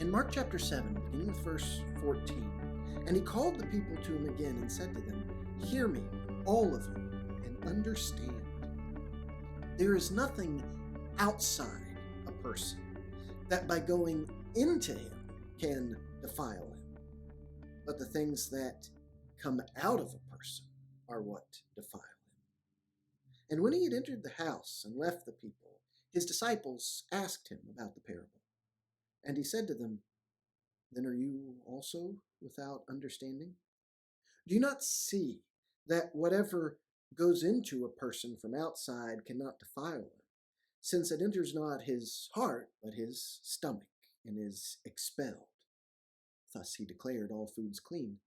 In Mark chapter 7, beginning with verse 14, and he called the people to him again and said to them, "Hear me, all of you, and understand. There is nothing outside a person that by going into him can defile him, but the things that come out of a person are what defile him." And when he had entered the house and left the people, his disciples asked him about the parable. And he said to them, "Then are you also without understanding? Do you not see that whatever goes into a person from outside cannot defile him, since it enters not his heart, but his stomach, and is expelled? Thus he declared all foods clean.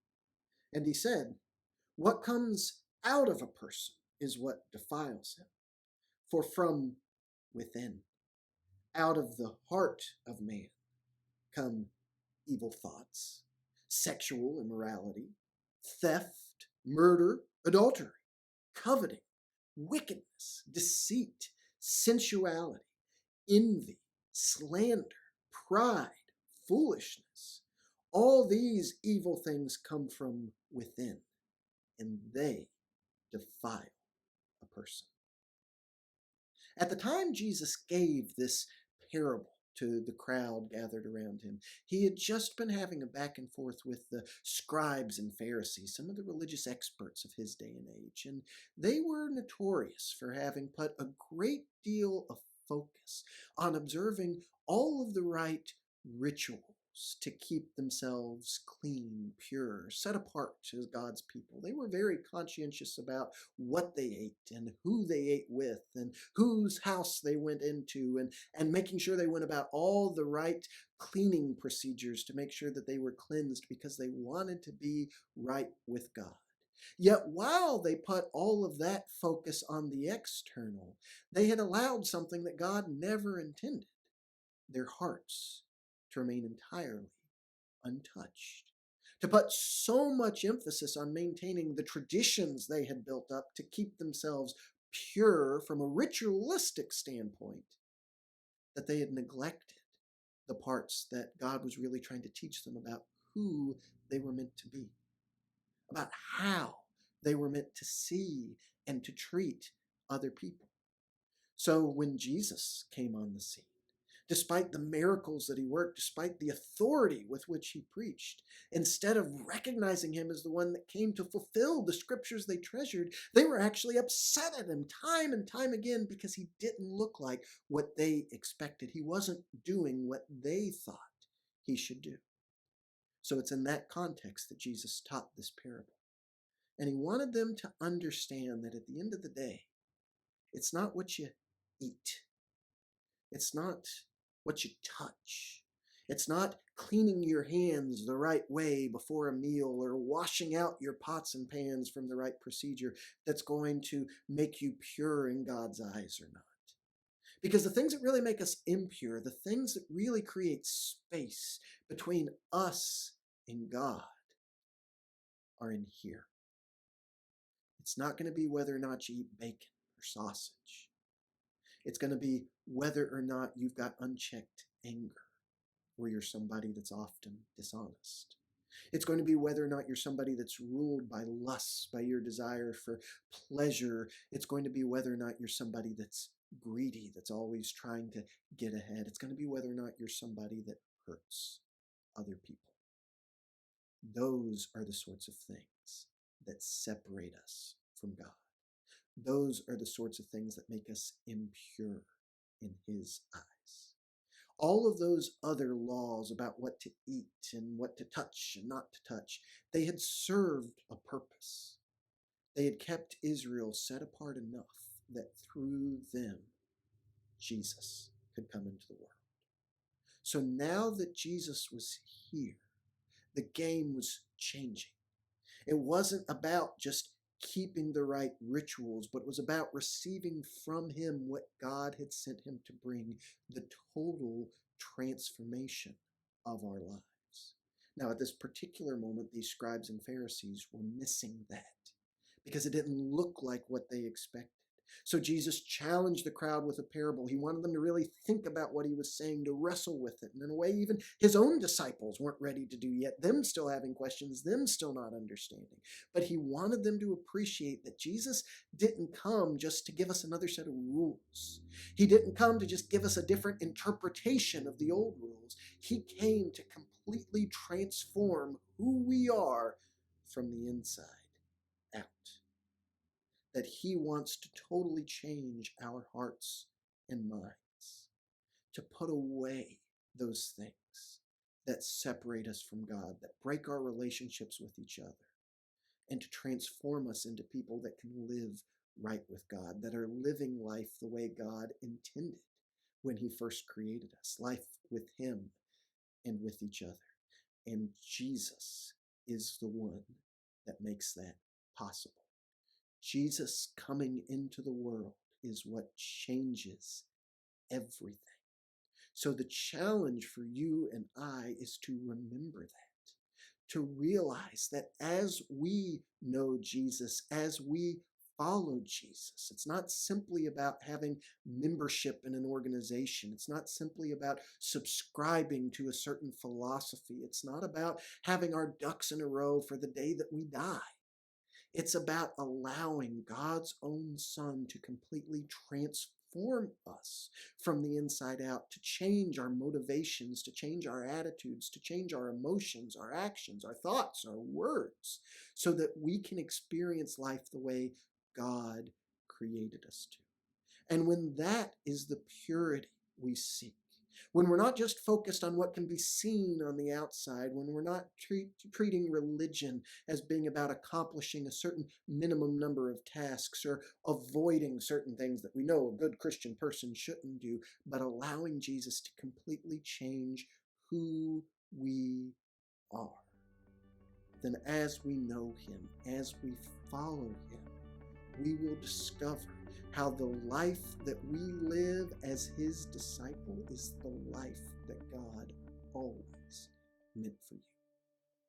And he said, What comes out of a person is what defiles him. For from within, out of the heart of man, come evil thoughts, sexual immorality, theft, murder, adultery, coveting, wickedness, deceit, sensuality, envy, slander, pride, foolishness. All these evil things come from within, and they defile a person. At the time Jesus gave this parable to the crowd gathered around him, he had just been having a back and forth with the scribes and Pharisees, some of the religious experts of his day and age, and they were notorious for having put a great deal of focus on observing all of the right rituals to keep themselves clean, pure, set apart as God's people. They were very conscientious about what they ate and who they ate with and whose house they went into, and making sure they went about all the right cleaning procedures to make sure that they were cleansed because they wanted to be right with God. Yet while they put all of that focus on the external, they had allowed something that God never intended: their hearts to remain entirely untouched, to put so much emphasis on maintaining the traditions they had built up to keep themselves pure from a ritualistic standpoint, that they had neglected the parts that God was really trying to teach them about who they were meant to be, about how they were meant to see and to treat other people. So when Jesus came on the scene, despite the miracles that he worked, despite the authority with which he preached, instead of recognizing him as the one that came to fulfill the scriptures they treasured, they were actually upset at him time and time again because he didn't look like what they expected. He wasn't doing what they thought he should do. So it's in that context that Jesus taught this parable. And he wanted them to understand that at the end of the day, it's not what you eat. It's not what you touch. It's not cleaning your hands the right way before a meal or washing out your pots and pans from the right procedure that's going to make you pure in God's eyes or not. Because the things that really make us impure, the things that really create space between us and God, are in here. It's not going to be whether or not you eat bacon or sausage. It's going to be whether or not you've got unchecked anger, or you're somebody that's often dishonest. It's going to be whether or not you're somebody that's ruled by lust, by your desire for pleasure. It's going to be whether or not you're somebody that's greedy, that's always trying to get ahead. It's going to be whether or not you're somebody that hurts other people. Those are the sorts of things that separate us from God. Those are the sorts of things that make us impure in his eyes. All of those other laws about what to eat and what to touch and not to touch, they had served a purpose. They had kept Israel set apart enough that through them, Jesus could come into the world. So now that Jesus was here, the game was changing. It wasn't about just keeping the right rituals, but it was about receiving from him what God had sent him to bring: the total transformation of our lives. Now, at this particular moment, these scribes and Pharisees were missing that because it didn't look like what they expected. So Jesus challenged the crowd with a parable. He wanted them to really think about what he was saying, to wrestle with it. And in a way, even his own disciples weren't ready to do yet, them still having questions, them still not understanding. But he wanted them to appreciate that Jesus didn't come just to give us another set of rules. He didn't come to just give us a different interpretation of the old rules. He came to completely transform who we are from the inside out. That he wants to totally change our hearts and minds, to put away those things that separate us from God, that break our relationships with each other, and to transform us into people that can live right with God, that are living life the way God intended when he first created us, life with him and with each other. And Jesus is the one that makes that possible. Jesus coming into the world is what changes everything. So the challenge for you and I is to remember that, to realize that as we know Jesus, as we follow Jesus, it's not simply about having membership in an organization. It's not simply about subscribing to a certain philosophy. It's not about having our ducks in a row for the day that we die. It's about allowing God's own Son to completely transform us from the inside out, to change our motivations, to change our attitudes, to change our emotions, our actions, our thoughts, our words, so that we can experience life the way God created us to. And when that is the purity we seek, when we're not just focused on what can be seen on the outside, when we're not treating religion as being about accomplishing a certain minimum number of tasks or avoiding certain things that we know a good Christian person shouldn't do, but allowing Jesus to completely change who we are, then as we know him, as we follow him, we will discover how the life that we live as his disciple is the life that God always meant for you.